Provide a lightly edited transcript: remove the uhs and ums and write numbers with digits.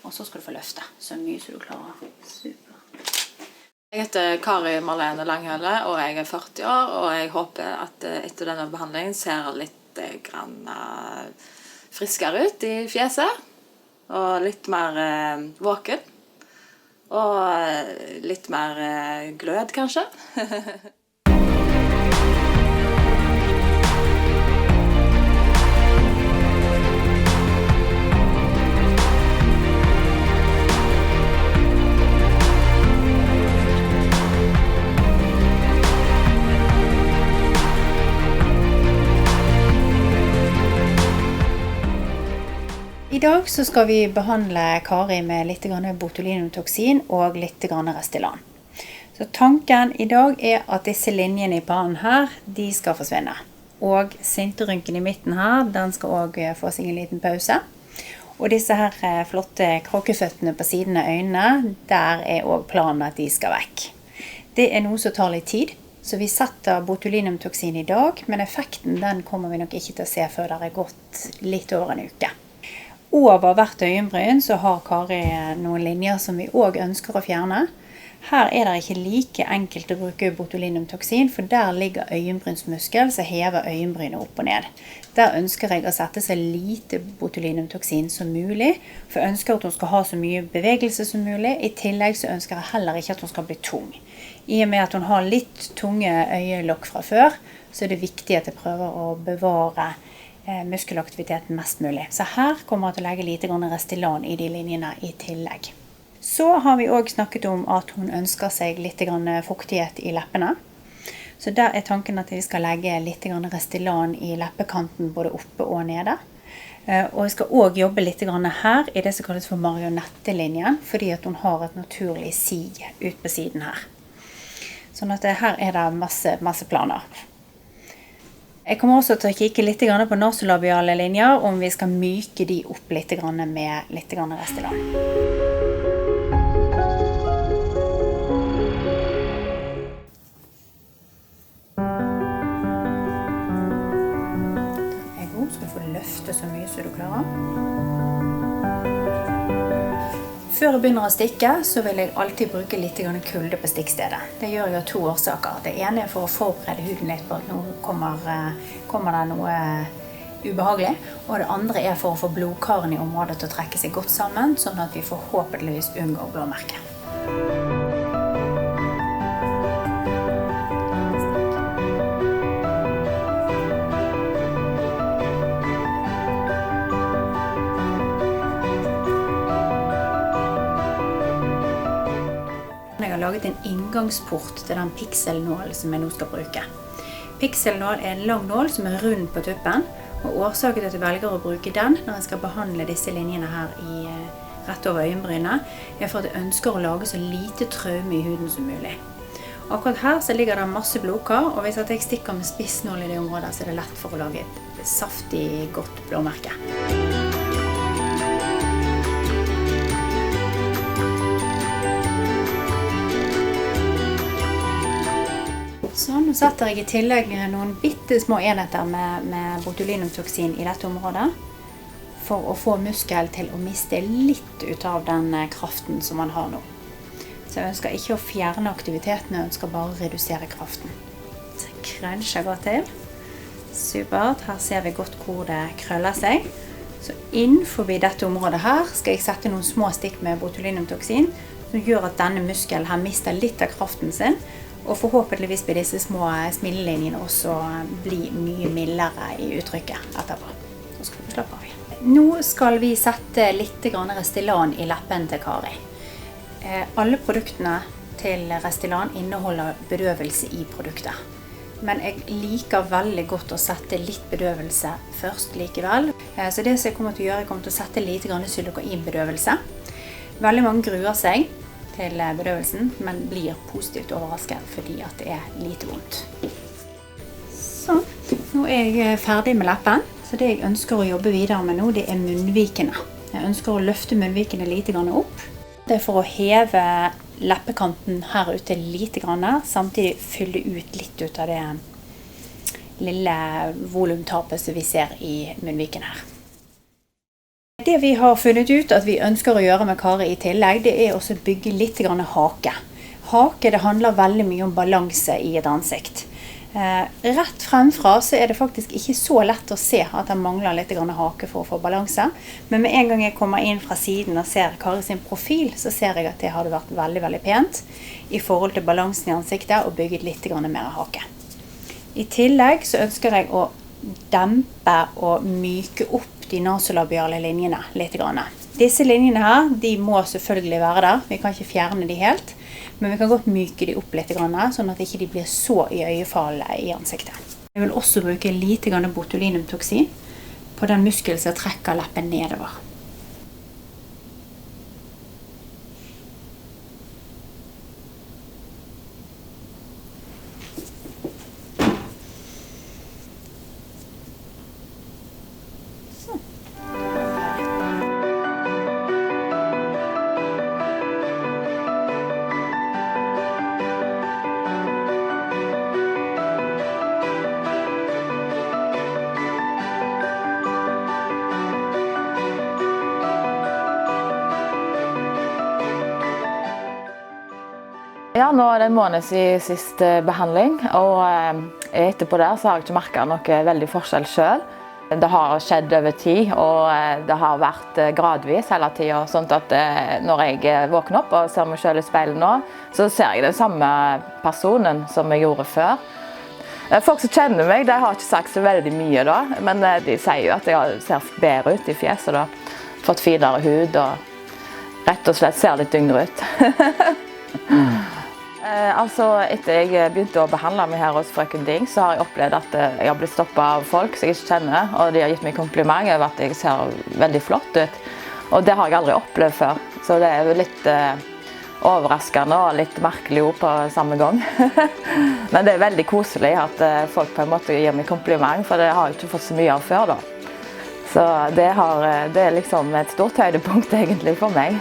og så skal du få løfte så mye som du klarer. Super. Jeg heter Kari Marlene Langhøle, og jeg er 40 år, og jeg håper at etter denne behandlingen ser litt friskere ut i fjeset, og litt mer våken, og litt mer glød kanskje. I dag så skal vi behandle Kari med litt botulinumtoksin og litt Restylane. Så tanken I dag at disse linjene I pannen her, de skal forsvinne. Og sinterynken I midten her, den skal også få seg en liten pause. Og disse her flotte krokkeføttene på siden av øynene, der også planen at de skal vekk. Det noe som tar litt tid, så vi setter botulinumtoksin I dag, men effekten den kommer vi nok ikke til å se før det gått litt over en uke. Over hvert øyenbryn så har Kari noen linjer som vi også ønsker å fjerne. Her det ikke like enkelt å bruke botulinumtoksin, for der ligger øyenbrynsmuskel som hever øyenbrynet opp og ned. Der ønsker jeg å sette så lite botulinumtoksin som mulig, for jeg ønsker at hun skal ha så mye bevegelse som mulig. I tillegg så ønsker jeg heller ikke at hun skal bli tung. I og med at hun har litt tunge øyelokk fra før, så det viktig at jeg prøver å bevare muskelaktiviteten mest mulig. Så her kommer jeg til å legge litt Restylane I de linjene I tillegg. Så har vi også snakket om at hun ønsker seg litt fuktighet I leppene. Så der tanken at vi skal legge litt Restylane I leppekanten både oppe og nede. Og vi skal også jobbe litt her I det som kalles for marionettelinjen, fordi at hun har et naturlig sig ut på siden her. Sånn at her det masse planer. Jeg kommer også til å kikke litt på nasolabiale linjer, om vi skal myke de opp litt med litt Restylane. Den god, skal du få løfte så mye som du klarer. Før jeg begynner å stikke, så vil jeg alltid bruke litt kulde på stikkstedet. Det gjør jeg av 2 årsaker. Det ene for å forberede huden litt på at nå kommer det noe ubehagelig. Og det andre for å få blodkarene I området til å trekke seg godt sammen, sånn at vi forhåpentligvis unngår blåmerke. Jeg har laget en inngangsport til den pikselnålen som jeg nå skal bruke. Pikselnål en lang nål som rund på tuppen, og årsaken til at jeg velger å bruke den når jeg skal behandle disse linjene her rett over øyenbrynet, for at jeg ønsker å lage så lite traume I huden som mulig. Akkurat her så ligger det masse blodkar, og hvis jeg stikker med spissnål I det området, så det lett for å lage et saftig, godt blåmerke. Så nå setter jeg I tillegg noen bitte små enheter med botulinumtoksin I dette området, for å få muskel til å miste litt ut av den kraften som man har nå. Så jeg ønsker ikke å fjerne aktiviteten, jeg ønsker bare å redusere kraften. Så jeg krønsjer godt til. Supert, her ser vi godt hvor det krøller seg. Så innenfor dette området her skal jeg sette noen små stikk med botulinumtoksin, som gjør at denne muskelen her mister litt av kraften sin, og forhåpentligvis blir disse små smillelinjene også bli mye mildere I uttrykket etterpå. Så skal vi slappe av. Nå skal vi sette litt Restylane I leppen til Kari. Alle produktene til Restylane inneholder bedøvelse I produktet. Men jeg liker veldig godt å sette litt bedøvelse først likevel. Så det som jeg kommer til å gjøre, jeg kommer til å sette litt xylokainbedøvelse. Veldig mange gruer seg til bedøvelsen, men blir positivt overrasket fordi at det lite vondt. Så, nå jeg ferdig med leppen, så det jeg ønsker å jobbe videre med nå, det munnvikene. Jeg ønsker å løfte munnvikene litt opp. Det for å heve leppekanten her ute litt, samtidig fylle ut litt ut av det lille volumtapet som vi ser I munnviken her. Det vi har funnet ut at vi ønsker å gjøre med Kari i tillegg, det også å bygge litt grann hake. Hake, det handler veldig mye om balanse i et ansikt. Rett fremfra så det faktisk ikke så lett å se at det mangler litt grann hake for å få balanse. Men med en gang jeg kommer inn fra siden og ser Kari sin profil, så ser jeg at det hadde vært veldig, veldig pent i forhold til balansen i ansiktet og bygget litt grann mer hake. I tillegg så ønsker jeg å dempe og myke opp de nasolabiale linjene litt grann. Disse linjene her, de må selvfølgelig være der. Vi kan ikke fjerne de helt. Men vi kan godt myke de opp litt, sånn at ikke de blir så i øyefallet i ansiktet. Jeg vil også bruke litt botulinumtoksin på den muskelen som trekker leppen nedover. Ja, nå det en måned siden siste behandling, og etterpå der så har jeg ikke merket noe veldig forskjell selv. Det har skjedd over tid, og det har vært gradvis hele tiden, sånn at når jeg våkner opp og ser meg selv i speilet nå, så ser jeg den samme personen som jeg gjorde før. Folk som kjenner meg, de har ikke sagt så veldig mye da, men de sier jo at jeg ser bedre ut i fjeset da. Fått finere hud og rett og slett ser litt yngre ut. Altså, etter jeg begynte å behandle meg her hos Frøken Ding, så har jeg opplevd at jeg har blitt stoppet av folk som jeg ikke kjenner, og de har gitt meg kompliment over at jeg ser veldig flott ut. Og det har jeg aldri opplevd før, så det jo litt overraskende og litt merkelig ord på samme gang. Men det veldig koselig at folk på en måte gir meg kompliment, for det har jeg ikke fått så mye av før da. Så det liksom et stort høydepunkt egentlig for meg.